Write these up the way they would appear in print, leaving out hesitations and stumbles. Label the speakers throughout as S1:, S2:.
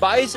S1: 22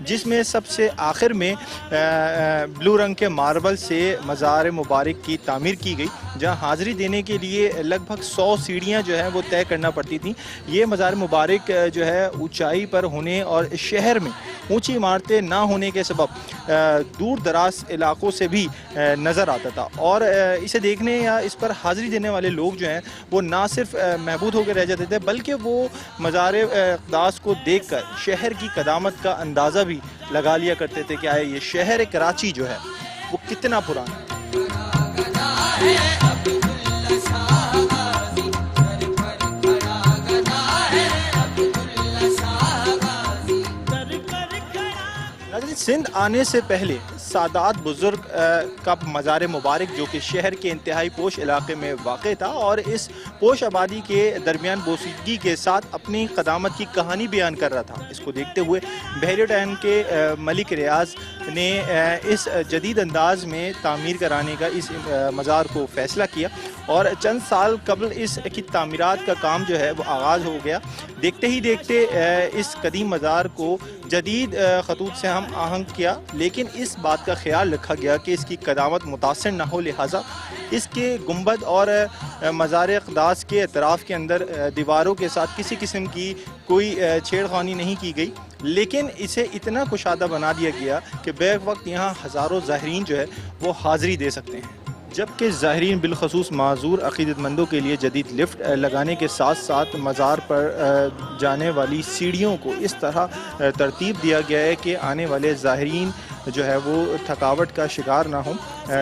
S1: جس میں سب سے آخر میں بلو رنگ کے ماربل سے مزار مبارک کی تعمیر کی گئی، جہاں حاضری دینے کے لیے لگ بھگ 100 سیڑھیاں جو ہیں وہ طے کرنا پڑتی تھیں۔ یہ مزار مبارک جو ہے اونچائی پر ہونے اور شہر میں اونچی عمارتیں نہ ہونے کے سبب دور دراز علاقوں سے بھی نظر آتا تھا، اور اسے دیکھنے یا اس پر حاضری دینے والے لوگ جو ہیں وہ نہ صرف محبوب ہو کے رہ جاتے تھے، بلکہ وہ مزار اقداس کو دیکھ کر شہر کی قدامت کا اندازہ بھی لگا لیا کرتے تھے کہ یہ شہر کراچی جو ہے وہ کتنا پرانا ہے۔ سندھ آنے سے پہلے سادات بزرگ کا مزار مبارک جو کہ شہر کے انتہائی پوش علاقے میں واقع تھا، اور اس پوش آبادی کے درمیان بوسیدگی کے ساتھ اپنی قدامت کی کہانی بیان کر رہا تھا۔ اس کو دیکھتے ہوئے بحیرہ ٹائم کے ملک ریاض نے اس جدید انداز میں تعمیر کرانے کا اس مزار کو فیصلہ کیا، اور چند سال قبل اس کی تعمیرات کا کام جو ہے وہ آغاز ہو گیا۔ دیکھتے ہی دیکھتے اس قدیم مزار کو جدید خطوط سے ہم آہنگ کیا، لیکن اس بات کا خیال رکھا گیا کہ اس کی قدامت متاثر نہ ہو، لہٰذا اس کے گنبد اور مزار اقداس کے اطراف کے اندر دیواروں کے ساتھ کسی قسم کی کوئی چھیڑ خانی نہیں کی گئی، لیکن اسے اتنا کشادہ بنا دیا گیا کہ بیک وقت یہاں ہزاروں زائرین جو ہے وہ حاضری دے سکتے ہیں، جبکہ زائرین بالخصوص معذور عقیدت مندوں کے لیے جدید لفٹ لگانے کے ساتھ ساتھ مزار پر جانے والی سیڑھیوں کو اس طرح ترتیب دیا گیا ہے کہ آنے والے زائرین جو ہے وہ تھکاوٹ کا شکار نہ ہوں،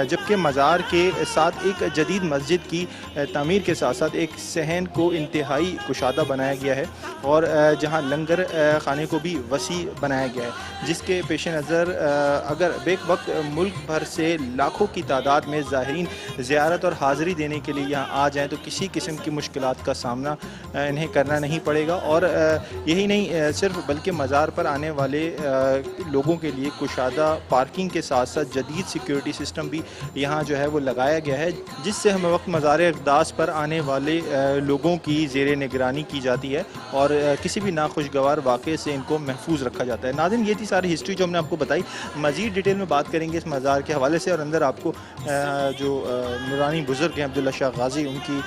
S1: جبکہ مزار کے ساتھ ایک جدید مسجد کی تعمیر کے ساتھ ساتھ ایک صحن کو انتہائی کشادہ بنایا گیا ہے، اور جہاں لنگر خانے کو بھی وسیع بنایا گیا ہے، جس کے پیش نظر اگر بیک وقت ملک بھر سے لاکھوں کی تعداد میں زائرین زیارت اور حاضری دینے کے لیے یہاں آ جائیں تو کسی قسم کی مشکلات کا سامنا انہیں کرنا نہیں پڑے گا، اور یہی نہیں صرف بلکہ مزار پر آنے والے لوگوں کے لیے کشادہ پارکنگ کے ساتھ ساتھ جدید سیکیورٹی سسٹم بھی یہاں جو ہے وہ لگایا گیا ہے، جس سے ہمیں وقت مزار اقداس پر آنے والے لوگوں کی زیر نگرانی کی جاتی ہے اور کسی بھی ناخوشگوار واقعے سے ان کو محفوظ رکھا جاتا ہے۔ ناظرین، یہ تھی ساری ہسٹری جو ہم نے آپ کو بتائی، مزید ڈیٹیل میں بات کریں گے اس مزار کے حوالے سے، اور اندر آپ کو جو نورانی بزرگ ہیں عبداللہ شاہ غازی، ان کی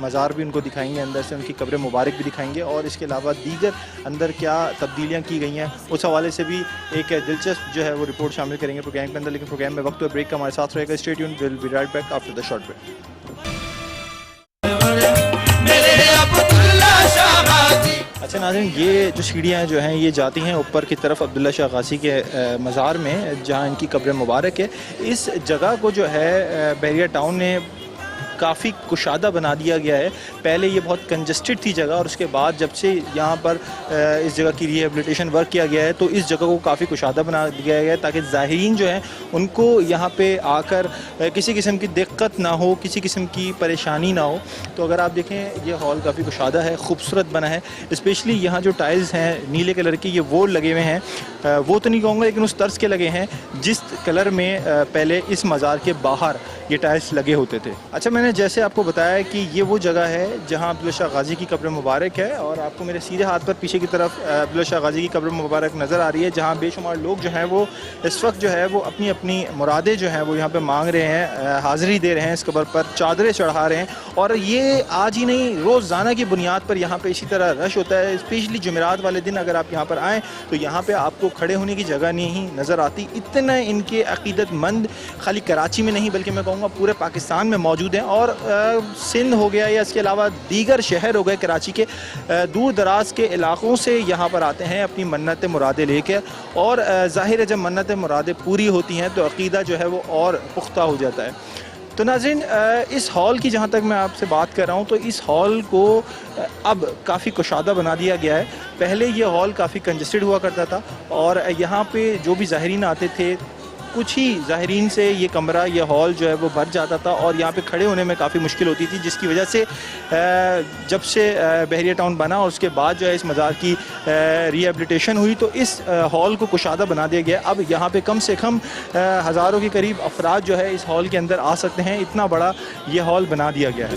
S1: مزار بھی ان کو دکھائیں گے، اندر سے ان کی قبر مبارک بھی دکھائیں گے، اور اس کے علاوہ دیگر اندر کیا تبدیلیاں کی گئی ہیں اس حوالے سے بھی ایک دلچسپ جو ہے وہ رپورٹ شامل کریں گے پروگرام کے اندر۔ لیکن پروگرام میں وقت اور بریک کا ہمارے ساتھ رہے گا، stay tuned, we'll be right back after the short break. اچھا ناظرین، یہ جو سیڑھیاں جو ہیں یہ جاتی ہیں اوپر کی طرف عبداللہ شاہ غازی کے مزار میں، جہاں ان کی قبر مبارک ہے۔ اس جگہ کو جو ہے بحیرہ ٹاؤن نے کافی کشادہ بنا دیا گیا ہے۔ پہلے یہ بہت کنجسٹڈ تھی جگہ، اور اس کے بعد جب سے یہاں پر اس جگہ کی ریہیبلیٹیشن ورک کیا گیا ہے تو اس جگہ کو کافی کشادہ بنا دیا گیا ہے، تاکہ زائرین جو ہیں ان کو یہاں پہ آ کر کسی قسم کی دقت نہ ہو، کسی قسم کی پریشانی نہ ہو۔ تو اگر آپ دیکھیں یہ ہال کافی کشادہ ہے، خوبصورت بنا ہے، اسپیشلی یہاں جو ٹائلز ہیں نیلے کلر کے، یہ وہ لگے ہوئے ہیں، وہ تو نہیں کہوں گا لیکن اس طرز کے لگے ہیں جس کلر میں پہلے اس مزار کے باہر یہ ٹائلز لگے ہوتے تھے۔ اچھا، میں نے جیسے آپ کو بتایا کہ یہ وہ جگہ ہے جہاں عبداللہ شاہ غازی کی قبر مبارک ہے، اور آپ کو میرے سیدھے ہاتھ پر پیچھے کی طرف عبداللہ شاہ غازی کی قبر مبارک نظر آ رہی ہے، جہاں بے شمار لوگ جو ہیں وہ اس وقت جو ہے وہ اپنی اپنی مرادیں جو ہیں وہ یہاں پہ مانگ رہے ہیں، حاضری دے رہے ہیں اس قبر پر، چادریں چڑھا رہے ہیں، اور یہ آج ہی نہیں روزانہ کی بنیاد پر یہاں پہ اسی طرح رش ہوتا ہے۔ اسپیشلی جمعرات والے دن اگر آپ یہاں پر آئیں تو یہاں پہ آپ کو کھڑے ہونے کی جگہ نہیں نظر آتی، اتنا ان کے عقیدت مند خالی کراچی میں نہیں بلکہ میں کہوں گا پورے پاکستان میں موجود ہیں، اور سندھ ہو گیا یا اس کے علاوہ دیگر شہر ہو گئے کراچی کے، دور دراز کے علاقوں سے یہاں پر آتے ہیں اپنی منت مرادیں لے کے، اور ظاہر ہے جب منت مرادیں پوری ہوتی ہیں تو عقیدہ جو ہے وہ اور پختہ ہو جاتا ہے۔ تو ناظرین، اس ہال کی جہاں تک میں آپ سے بات کر رہا ہوں تو اس ہال کو اب کافی کشادہ بنا دیا گیا ہے۔ پہلے یہ ہال کافی کنجسٹڈ ہوا کرتا تھا، اور یہاں پہ جو بھی زائرین آتے تھے کچھ ہی زائرین سے یہ کمرہ، یہ ہال جو ہے وہ بھر جاتا تھا، اور یہاں پہ کھڑے ہونے میں کافی مشکل ہوتی تھی، جس کی وجہ سے جب سے بحیرہ ٹاؤن بنا اور اس کے بعد جو ہے اس مزار کی ریہیبلیٹیشن ہوئی تو اس ہال کو کشادہ بنا دیا گیا۔ اب یہاں پہ کم سے کم ہزاروں کے قریب افراد جو ہے اس ہال کے اندر آ سکتے ہیں، اتنا بڑا یہ ہال بنا دیا گیا ہے۔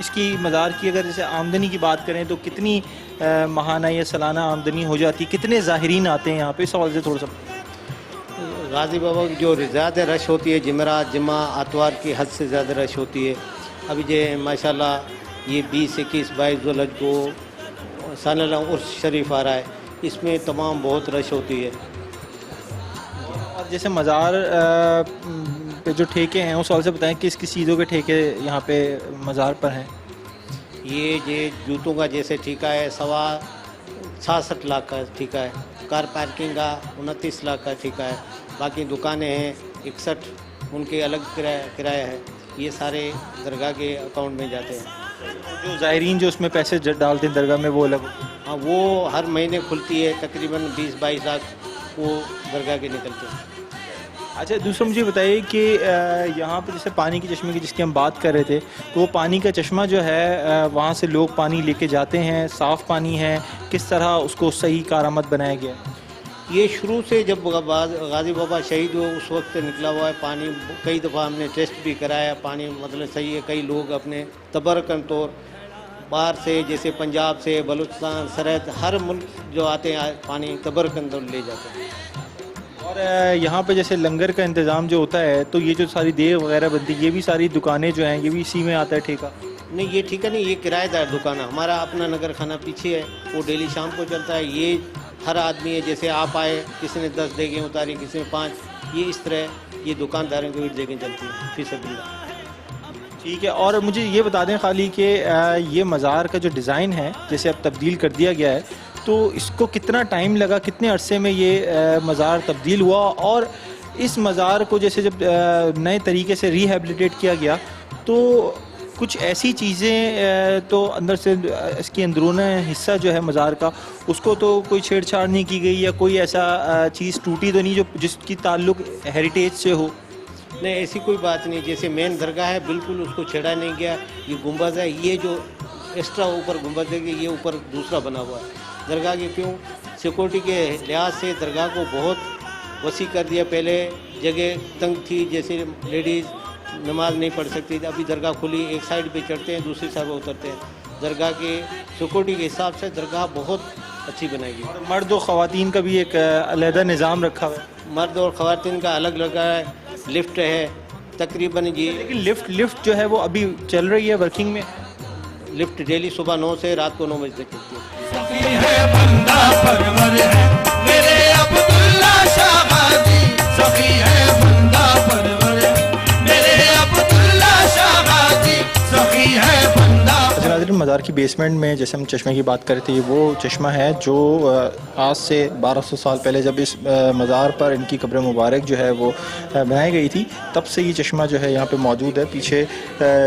S1: اس کی مزار کی اگر جیسے آمدنی کی بات کریں تو کتنی ماہانہ یا سالانہ آمدنی ہو جاتی ہے؟ کتنے زائرین آتے ہیں یہاں پہ؟ اس حوالے سے تھوڑا سا
S2: غازی بابا کی جو زیادہ رش ہوتی ہے جمعرات جمعہ اتوار کی حد سے زیادہ رش ہوتی ہے. ابھی جو ماشاءاللہ یہ 20 21 22 ذوالحج کو سالانہ عرس شریف آ رہا ہے, اس میں تمام بہت رش ہوتی ہے.
S1: اور جیسے مزار پہ جو ٹھیکے ہیں اس حوالے سے بتائیں کس کس چیزوں کے ٹھیکے یہاں پہ مزار پر ہیں؟
S2: یہ جوتوں کا جیسے ٹھیکہ ہے 66 لاکھ کا ٹھیکہ ہے, کار پارکنگ کا 29 لاکھ کا ٹھیکہ ہے, باقی دکانیں ہیں 61 ان کے الگ کرایہ ہے. یہ سارے درگاہ کے اکاؤنٹ میں جاتے ہیں.
S1: جو زائرین جو اس میں پیسے ڈالتے ہیں درگاہ میں وہ الگ؟
S2: ہاں وہ ہر مہینے کھلتی ہے, تقریباً 20-22 لاکھ وہ درگاہ کے نکلتے ہیں.
S1: اچھا دوسرا مجھے بتائیے کہ یہاں پہ جیسے پانی کے چشمے کی جس کی ہم بات کر رہے تھے, تو وہ پانی کا چشمہ جو ہے وہاں سے لوگ پانی لے کے جاتے ہیں, صاف پانی ہے, کس طرح اس کو صحیح کارآمد بنایا گیا؟
S2: یہ شروع سے جب غازی بابا شہید ہوئے اس وقت سے نکلا ہوا ہے پانی. کئی دفعہ ہم نے ٹیسٹ بھی کرایا, پانی مطلب صحیح ہے. کئی لوگ اپنے تبرکن طور باہر سے جیسے پنجاب سے بلوچستان سرحد ہر ملک جو آتے ہیں پانی تبرکن طور لے جاتے ہیں.
S1: اور یہاں پہ جیسے لنگر کا انتظام جو ہوتا ہے تو یہ جو ساری دیگ وغیرہ بنتی ہے یہ بھی ساری دکانیں جو ہیں یہ بھی اسی میں آتا ہے ٹھیکہ؟
S2: نہیں یہ ٹھیکہ نہیں, یہ کرایہ دار دکان ہے. ہمارا اپنا نگر کھانا پیچھے ہے, وہ ڈیلی شام کو چلتا ہے. یہ ہر آدمی ہے, جیسے آپ آئے کسی نے 10 دیگیں اتاری کسی نے 5, یہ اس طرح یہ دکانداروں کی بھی دیگیں چلتی ہیں فی سبیل اللہ.
S1: ٹھیک ہے. اور مجھے یہ بتا دیں خالی کہ یہ مزار کا جو ڈیزائن ہے جیسے اب تبدیل کر دیا گیا ہے تو اس کو کتنا ٹائم لگا, کتنے عرصے میں یہ مزار تبدیل ہوا, اور اس مزار کو جیسے جب نئے طریقے سے ریہیبلیٹیٹ کیا گیا تو کچھ ایسی چیزیں تو اندر سے اس کی اندرون حصہ جو ہے مزار کا اس کو تو کوئی چھیڑ چھاڑ نہیں کی گئی, یا کوئی ایسا چیز ٹوٹی تو نہیں جو جس کی تعلق ہیریٹیج سے ہو؟
S2: نہیں ایسی کوئی بات نہیں. جیسے مین درگاہ ہے بالکل اس کو چھیڑا نہیں گیا. یہ گنبد ہے, یہ جو ایکسٹرا اوپر گنبد ہے یہ اوپر دوسرا بنا ہوا ہے درگاہ کے. کیوں؟ سیکورٹی کے لحاظ سے درگاہ کو بہت وسیع کر دیا. پہلے جگہ تنگ تھی, جیسے لیڈیز نماز نہیں پڑھ سکتی تھی. ابھی درگاہ کھلی, ایک سائڈ پہ چڑھتے ہیں دوسری سائڈ پہ اترتے ہیں. درگاہ کے سیکورٹی کے حساب سے درگاہ بہت اچھی بنائی گئی.
S1: اور مرد و خواتین کا بھی ایک علیحدہ نظام رکھا ہوا ہے؟
S2: مرد اور خواتین کا الگ لگا ہے. لفٹ ہے تقریباً جی.
S1: لیکن لفٹ جو ہے وہ ابھی چل رہی ہے, ورکنگ میں؟
S2: لفٹ ڈیلی صبح 9 سے رات کو 9 بجے تک چلتی ہے.
S3: سخی ہے بندہ پرور ہے میرے عبداللہ شاہ غازی, سخی ہے بندہ پرور ہے میرے عبداللہ شاہ غازی, سخی ہے بندہ.
S1: ناظرین مزار کی بیسمنٹ میں جیسے ہم چشمے کی بات کرتے ہیں وہ چشمہ ہے جو آج سے 1200 سال پہلے جب اس مزار پر ان کی قبر مبارک جو ہے وہ بنائی گئی تھی تب سے یہ چشمہ جو ہے یہاں پہ موجود ہے. پیچھے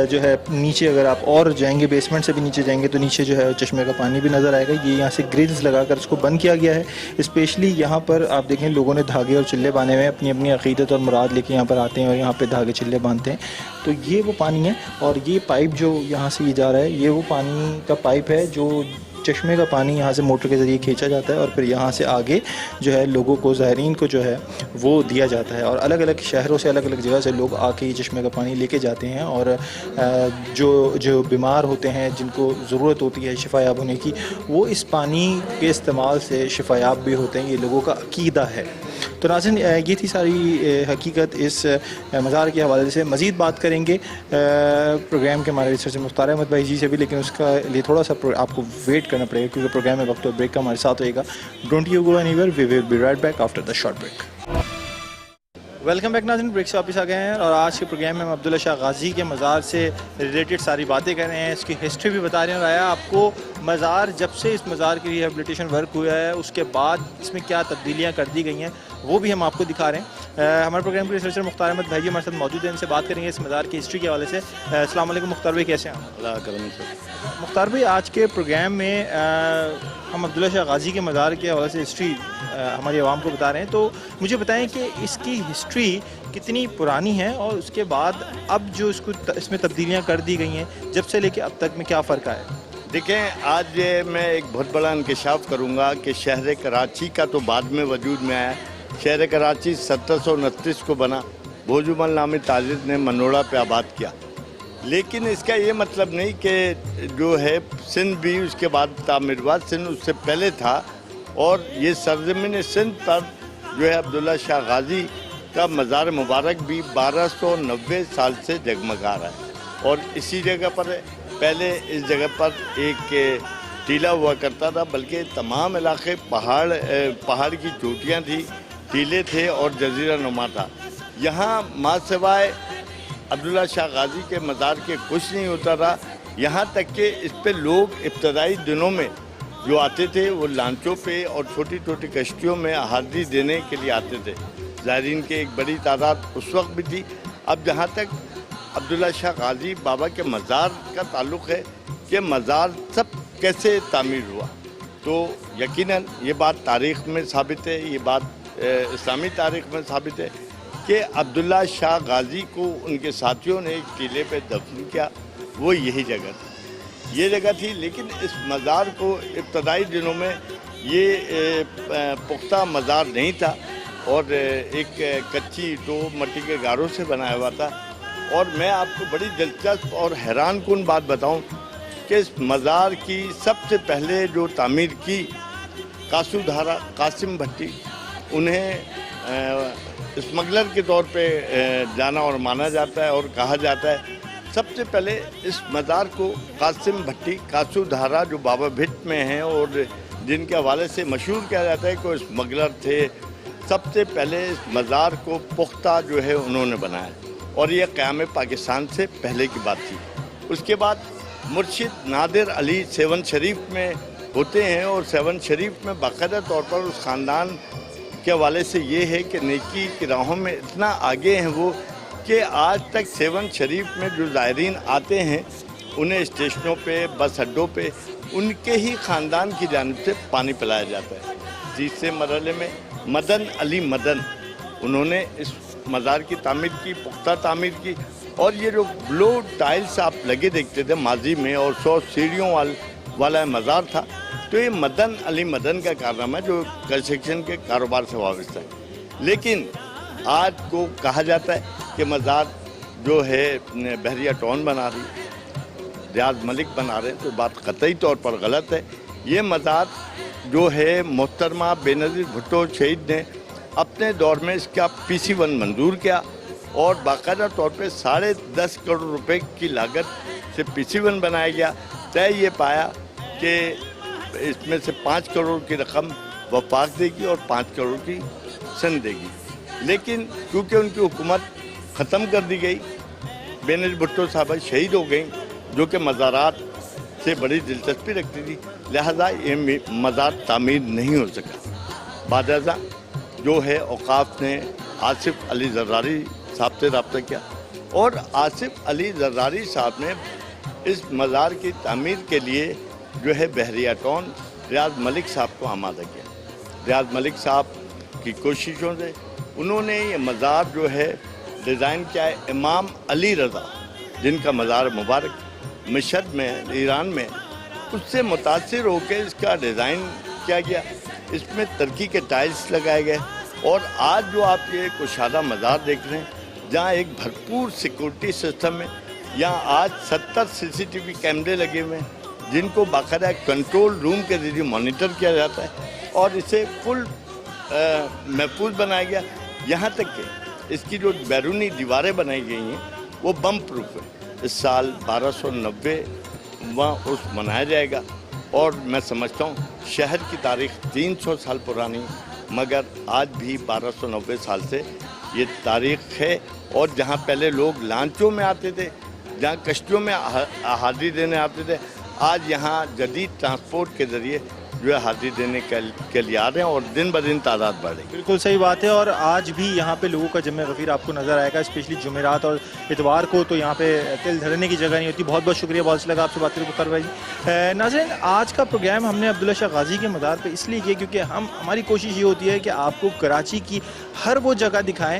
S1: جو ہے نیچے اگر آپ اور جائیں گے بیسمنٹ سے بھی نیچے جائیں گے تو نیچے جو ہے چشمے کا پانی بھی نظر آئے گا. یہ یہاں سے گرلز لگا کر اس کو بند کیا گیا ہے. اسپیشلی یہاں پر آپ دیکھیں لوگوں نے دھاگے اور چلے باندھے ہوئے ہیں, اپنی اپنی عقیدت اور مراد لے کے یہاں پر آتے ہیں اور یہاں پہ دھاگے چلے باندھتے ہیں. تو یہ وہ پانی ہے, اور یہ پائپ جو یہاں سے یہ جا رہا ہے یہ وہ پانی کا پائپ ہے جو چشمے کا پانی یہاں سے موٹر کے ذریعے کھینچا جاتا ہے اور پھر یہاں سے آگے جو ہے لوگوں کو زائرین کو جو ہے وہ دیا جاتا ہے. اور الگ الگ شہروں سے الگ الگ جگہ سے لوگ آ کے یہ چشمے کا پانی لے کے جاتے ہیں, اور جو بیمار ہوتے ہیں جن کو ضرورت ہوتی ہے شفا یاب ہونے کی وہ اس پانی کے استعمال سے شفا یاب بھی ہوتے ہیں. یہ لوگوں کا عقیدہ ہے. تو ناظرین یہ تھی ساری حقیقت اس مزار کے حوالے سے. مزید بات کریں گے پروگرام کے ہمارے ریسرچر مختار احمد بھائی جی سے بھی, لیکن اس کا لیے تھوڑا سا آپ کو ویٹ کرنا پڑے گا کیونکہ پروگرام میں وقت اور بریک کا ہمارے ساتھ ہوئے گا. Don't you go anywhere, we will be right back after the short break. Welcome back ناظرین, بریک سے واپس آ گئے ہیں اور آج کے پروگرام میں ہم عبداللہ شاہ غازی کے مزار سے ریلیٹڈ ساری باتیں کر رہے ہیں, اس کی ہسٹری بھی بتا رہے ہیں, اور آیا آپ کو مزار جب سے اس مزار کی ریہیبلیٹیشن ورک ہوا ہے اس کے بعد اس میں کیا تبدیلیاں کر دی گئی ہیں وہ بھی ہم آپ کو دکھا رہے ہیں. ہمارے پروگرام کے ریسرچر مختار احمد بھائی جی ہمارے ساتھ موجود ہیں, ان سے بات کریں گے اس مزار کی ہسٹری کے حوالے سے. السلام علیکم مختار بھائی, کیسے ہیں آپ؟
S4: اللہ کرم سے.
S1: مختار بھائی آج کے پروگرام میں ہم عبداللہ شاہ غازی کے مزار کے حوالے سے ہسٹری ہماری عوام کو بتا رہے ہیں, تو مجھے بتائیں کہ اس کی ہسٹری کتنی پرانی ہے اور اس کے بعد اب جو اس میں تبدیلیاں کر دی گئی ہیں جب سے لے کے اب تک میں کیا فرق آیا ہے؟
S5: دیکھیں آج میں ایک بہت بڑا انکشاف کروں گا کہ شہر کراچی کا تو بعد میں وجود میں آیا. شہر کراچی 1729 کو بنا. بھوجو مل نامی تاجر نے منوڑا پہ آباد کیا. لیکن اس کا یہ مطلب نہیں کہ جو ہے سندھ بھی اس کے بعد تعمیر ہوا، سندھ اس سے پہلے تھا، اور یہ سرزمین سندھ پر جو ہے عبداللہ شاہ غازی کا مزار مبارک بھی 1290 سال سے جگمگا رہا ہے، اور اسی جگہ پر پہلے اس جگہ پر ایک ٹیلا ہوا کرتا تھا، بلکہ تمام علاقے پہاڑ کی چوٹیاں تھیں، ٹیلے تھے اور جزیرہ نما تھا۔ یہاں ماں سوائے عبداللہ شاہ غازی کے مزار کے کچھ نہیں ہوتا تھا، یہاں تک کہ اس پہ لوگ ابتدائی دنوں میں جو آتے تھے وہ لانچوں پہ اور چھوٹی چھوٹی کشتیوں میں حاضری دینے کے لیے آتے تھے۔ زائرین کی ایک بڑی تعداد اس وقت بھی تھی۔ اب جہاں تک عبداللہ شاہ غازی بابا کے مزار کا تعلق ہے کہ مزار سب کیسے تعمیر ہوا، تو یقیناً یہ بات تاریخ میں ثابت ہے، یہ بات اسلامی تاریخ میں ثابت ہے کہ عبداللہ شاہ غازی کو ان کے ساتھیوں نے ایک ٹیلے پہ دفن کیا، وہ یہی جگہ تھی، یہ جگہ تھی۔ لیکن اس مزار کو ابتدائی دنوں میں یہ پختہ مزار نہیں تھا، اور ایک کچی تو مٹی کے گاروں سے بنایا ہوا تھا۔ اور میں آپ کو بڑی دلچسپ اور حیران کن بات بتاؤں کہ اس مزار کی سب سے پہلے جو تعمیر کی کاسو دھارا قاسم بھٹی، انہیں اسمگلر کے طور پہ جانا اور مانا جاتا ہے، اور کہا جاتا ہے سب سے پہلے اس مزار کو قاسم بھٹی کاسو دھارا جو بابا بھٹ میں ہیں اور جن کے حوالے سے مشہور کیا جاتا ہے کہ وہ اسمگلر تھے، سب سے پہلے اس مزار کو پختہ جو ہے انہوں نے بنایا، اور یہ قیام پاکستان سے پہلے کی بات تھی۔ اس کے بعد مرشد نادر علی سیون شریف میں ہوتے ہیں، اور سیون شریف میں باقاعدہ طور پر اس خاندان کے حوالے سے یہ ہے کہ نیکی کی راہوں میں اتنا آگے ہیں وہ کہ آج تک سیون شریف میں جو زائرین آتے ہیں انہیں اسٹیشنوں پہ، بس اڈوں پہ ان کے ہی خاندان کی جانب سے پانی پلایا جاتا ہے۔ تیسرے مرحلے میں مدن علی مدن، انہوں نے اس مزار کی تعمیر کی، پختہ تعمیر کی، اور یہ جو بلو ٹائلز آپ لگے دیکھتے تھے ماضی میں، اور 100 سیڑھیوں والا مزار تھا، تو یہ مدن علی مدن کا کارنامہ ہے جو کنسٹرکشن کے کاروبار سے وابستہ ہے۔ لیکن آج کو کہا جاتا ہے کہ مزار جو ہے بحریہ ٹون بنا رہی، ریاض ملک بنا رہے ہیں، تو بات قطعی طور پر غلط ہے۔ یہ مزار جو ہے محترمہ بے نظیر بھٹو شہید نے اپنے دور میں اس کا PC1 منظور کیا، اور باقاعدہ طور پہ 10.5 کروڑ روپے کی لاگت سے PC1 بنایا گیا۔ طے یہ پایا کہ اس میں سے 5 کروڑ کی رقم وفاق دے گی اور 5 کروڑ کی سندھ دے گی، لیکن کیونکہ ان کی حکومت ختم کر دی گئی، بے نظیر بھٹو صاحبہ شہید ہو گئیں جو کہ مزارات سے بڑی دلچسپی رکھتی تھی، لہذا یہ مزار تعمیر نہیں ہو سکا۔ بعد ازاں جو ہے اوقاف نے آصف علی زراری صاحب سے رابطہ کیا، اور آصف علی زراری صاحب نے اس مزار کی تعمیر کے لیے جو ہے بحریہ ٹون ریاض ملک صاحب کو آمادہ کیا۔ ریاض ملک صاحب کی کوششوں سے انہوں نے یہ مزار جو ہے ڈیزائن کیا ہے۔ امام علی رضا جن کا مزار مبارک مشہد میں ایران میں، اس سے متاثر ہو کے اس کا ڈیزائن کیا گیا، اس میں ترکی کے ٹائلز لگائے گئے، اور آج جو آپ یہ کشادہ مزار دیکھ رہے ہیں جہاں ایک بھرپور سیکورٹی سسٹم ہے، یہاں آج 70 CCTV کیمرے لگے ہوئے ہیں جن کو باقاعدہ کنٹرول روم کے ذریعے مانیٹر کیا جاتا ہے، اور اسے فل محفوظ بنایا گیا، یہاں تک کہ اس کی جو بیرونی دیواریں بنائی گئی ہیں وہ بم پروف ہے۔ اس سال 1290واں عرس منایا جائے گا، اور میں سمجھتا ہوں شہر کی تاریخ 300 سال پرانی، مگر آج بھی 1290 سال سے یہ تاریخ ہے، اور جہاں پہلے لوگ لانچوں میں آتے تھے، جہاں کشتیوں میں حاضری دینے آتے تھے، آج یہاں جدید ٹرانسپورٹ کے ذریعے جو ہے حاضری دینے کے لیے آ رہے ہیں، اور دن بدن تعداد بڑھ رہی ہے۔
S1: بالکل صحیح بات ہے، اور آج بھی یہاں پہ لوگوں کا جمع غفیر آپ کو نظر آئے گا، اسپیشلی جمعرات اور اتوار کو تو یہاں پہ تل دھرنے کی جگہ نہیں ہوتی۔ بہت بہت شکریہ، بہت اچھا لگا آپ سے بات کریں بخار بھائی۔ ناظرین، آج کا پروگرام ہم نے عبداللہ شاہ غازی کے مزار پہ اس لیے کیا کیونکہ ہماری کوشش یہ ہوتی ہے کہ آپ کو کراچی کی ہر وہ جگہ دکھائیں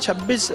S1: 26